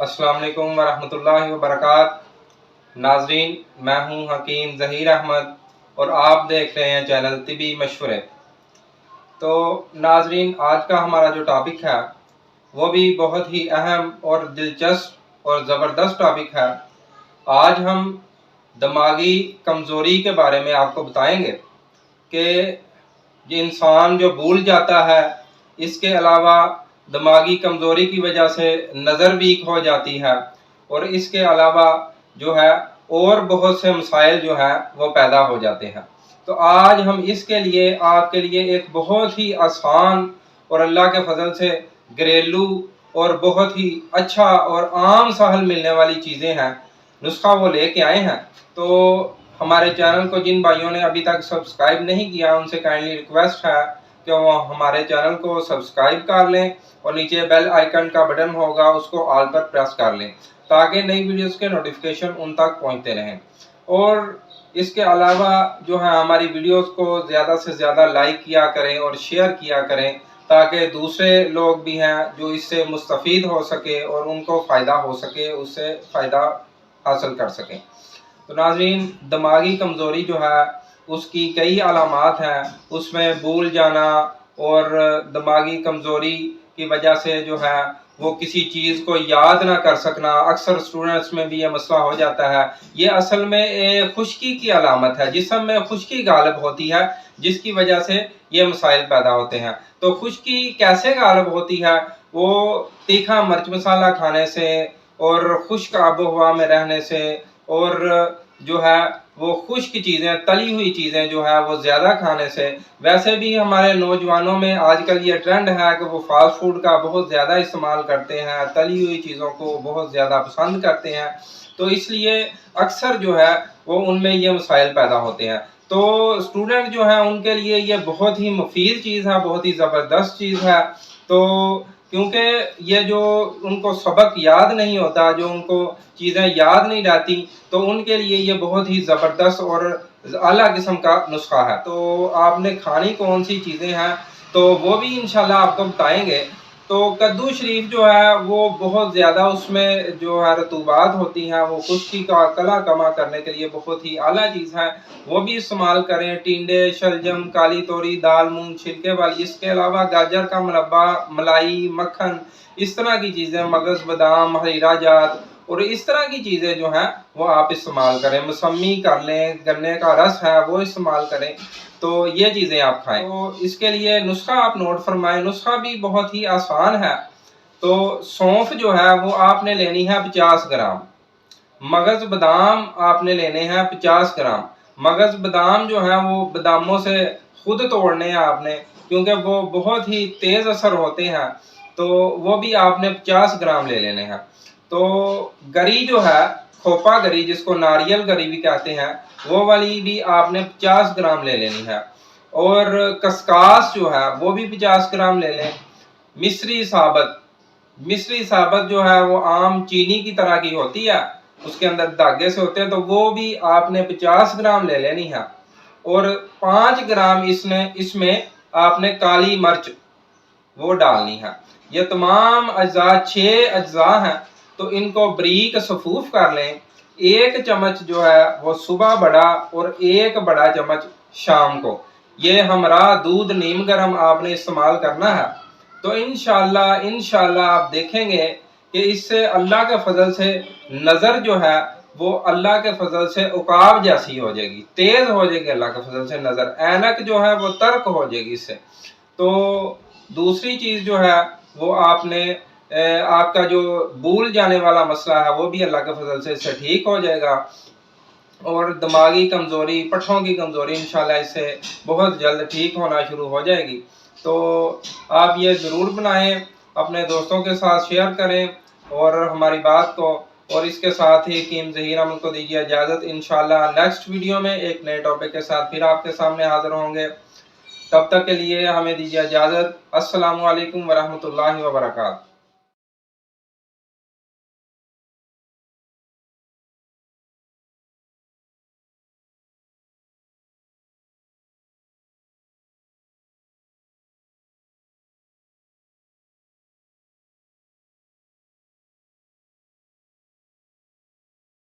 अस्सलाम वालेकुम वरहमतुल्लाहि वबरकात। नाजरीन, मैं हूं हकीम ज़हीर अहमद और आप देख रहे हैं चैनल तिबी मशवरे। तो नाजरीन, आज का हमारा जो टॉपिक है वो भी बहुत ही अहम और दिलचस्प और ज़बरदस्त टॉपिक है। आज हम दिमागी कमज़ोरी के बारे में आपको बताएंगे कि ये इंसान जो भूल जाता है, इसके अलावा दिमागी कमज़ोरी की वजह से नज़र वीक हो जाती है और इसके अलावा जो है और बहुत से मसाइल जो है वो पैदा हो जाते हैं। तो आज हम इसके लिए आपके लिए एक बहुत ही आसान और अल्लाह के फजल से घरेलू और बहुत ही अच्छा और आम सहल मिलने वाली चीज़ें हैं, नुस्खा वो लेके आए हैं। तो हमारे चैनल को जिन भाइयों ने अभी तक सब्सक्राइब नहीं किया, उनसे काइंडली रिक्वेस्ट है कि वो हमारे चैनल को सब्सक्राइब कर लें और नीचे बेल आइकन का बटन होगा, उसको ऑल पर प्रेस कर लें ताकि नई वीडियोस के नोटिफिकेशन उन तक पहुंचते रहें। और इसके अलावा जो है हमारी वीडियोस को ज़्यादा से ज़्यादा लाइक किया करें और शेयर किया करें ताकि दूसरे लोग भी हैं जो इससे मुस्तफ़ीद हो सके और उनको फ़ायदा हो सके, उससे फ़ायदा हासिल कर सकें। तो नाज़रीन, दिमागी कमज़ोरी जो है उसकी कई अलामात हैं। उसमें भूल जाना और दिमागी कमज़ोरी की वजह से जो है वो किसी चीज़ को याद ना कर सकना, अक्सर स्टूडेंट्स में भी ये मसला हो जाता है। ये असल में एक खुश्की की अलामत है, जिस्म में खुश्की गालिब होती है, जिसकी वजह से ये मसाइल पैदा होते हैं। तो खुश्की कैसे गालिब होती है? वो तीखा मिर्च मसाला खाने से और खुश्क आबो हवा में रहने से और जो है वो खुश्क चीज़ें, तली हुई चीज़ें जो है वो ज़्यादा खाने से। वैसे भी हमारे नौजवानों में आजकल ये ट्रेंड है कि वो फास्ट फूड का बहुत ज़्यादा इस्तेमाल करते हैं, तली हुई चीज़ों को बहुत ज़्यादा पसंद करते हैं। तो इसलिए अक्सर जो है वो उनमें ये मसाइल पैदा होते हैं। तो स्टूडेंट जो है उनके लिए ये बहुत ही मुफीद चीज़ है, बहुत ही ज़बरदस्त चीज़ है। तो क्योंकि ये जो उनको सबक याद नहीं होता, जो उनको चीज़ें याद नहीं रहती, तो उनके लिए ये बहुत ही ज़बरदस्त और आला किस्म का नुस्खा है। तो आपने खानी कौन सी चीज़ें हैं तो वो भी इंशाल्लाह आपको बताएंगे। तो कद्दू शरीफ जो है वो बहुत ज़्यादा उसमें जो है रतूबात होती हैं, वो खुश्की का कला कमा करने के लिए बहुत ही आला चीज़ है, वो भी इस्तेमाल करें। टिंडे, शलजम, काली तोरी, दाल, मूंग छिलके वाली, इसके अलावा गाजर का मुरब्बा, मलाई, मक्खन, इस तरह की चीज़ें, मगज़, बादाम, हरीरा जात और इस तरह की चीज़ें जो हैं वो आप इस्तेमाल करें। मौसमी कर लें, गन्ने का रस है वो इस्तेमाल करें, तो ये चीज़ें आप खाएं। तो इसके लिए नुस्खा आप नोट फरमाएं। नुस्खा भी बहुत ही आसान है। तो सौंफ जो है वो आपने लेनी है 50 ग्राम। मगज़ बादाम आपने लेने हैं 50 ग्राम। मगज़ बादाम जो है वो बादामों से खुद तोड़ने हैं आपने, क्योंकि वो बहुत ही तेज़ असर होते हैं, तो वो भी आपने 50 ग्राम ले लेने हैं। तो गरी जो है, खोपा गरी जिसको नारियल गरी भी कहते हैं, वो वाली भी आपने 50 ग्राम ले लेनी है। और कस्कास जो है वो भी 50 ग्राम ले लें। मिश्री साबत, मिश्री साबत जो है वो आम चीनी की तरह की होती है, उसके अंदर धागे से होते हैं, तो वो भी आपने 50 ग्राम ले लेनी है। और 5 ग्राम इसमें आपने काली मिर्च वो डालनी है। ये तमाम अज्जा 6 अज्जा हैं, तो इनको बारीक सफूफ कर लें। 1 चम्मच जो है वो सुबह बड़ा और 1 बड़ा चम्मच शाम को। ये हमरा दूध नीम गर्म आपने इस्तेमाल करना है। तो इंशाल्लाह आप देखेंगे कि इससे अल्लाह के फजल से नज़र जो है वो अल्लाह के फजल से उकाब जैसी हो जाएगी, तेज हो जाएगी अल्लाह के फजल से नज़र। ऐनक जो है वो तर्क हो जाएगी इससे। तो दूसरी चीज़ जो है वो आपने आपका जो भूल जाने वाला मसला है वो भी अल्लाह के फजल से इससे ठीक हो जाएगा। और दिमागी कमज़ोरी, पट्ठों की कमज़ोरी इंशाल्लाह इससे बहुत जल्द ठीक होना शुरू हो जाएगी। तो आप ये ज़रूर बनाएं, अपने दोस्तों के साथ शेयर करें और हमारी बात को। और इसके साथ ही हकीम ज़हीर अहमद को दीजिए इजाज़त। इंशाल्लाह नेक्स्ट वीडियो में एक नए टॉपिक के साथ फिर आपके सामने हाज़िर होंगे। तब तक के लिए हमें दीजिए इजाज़त। अस्सलामु अलैकुम वरहमतुल्लाहि वबरकातुहू।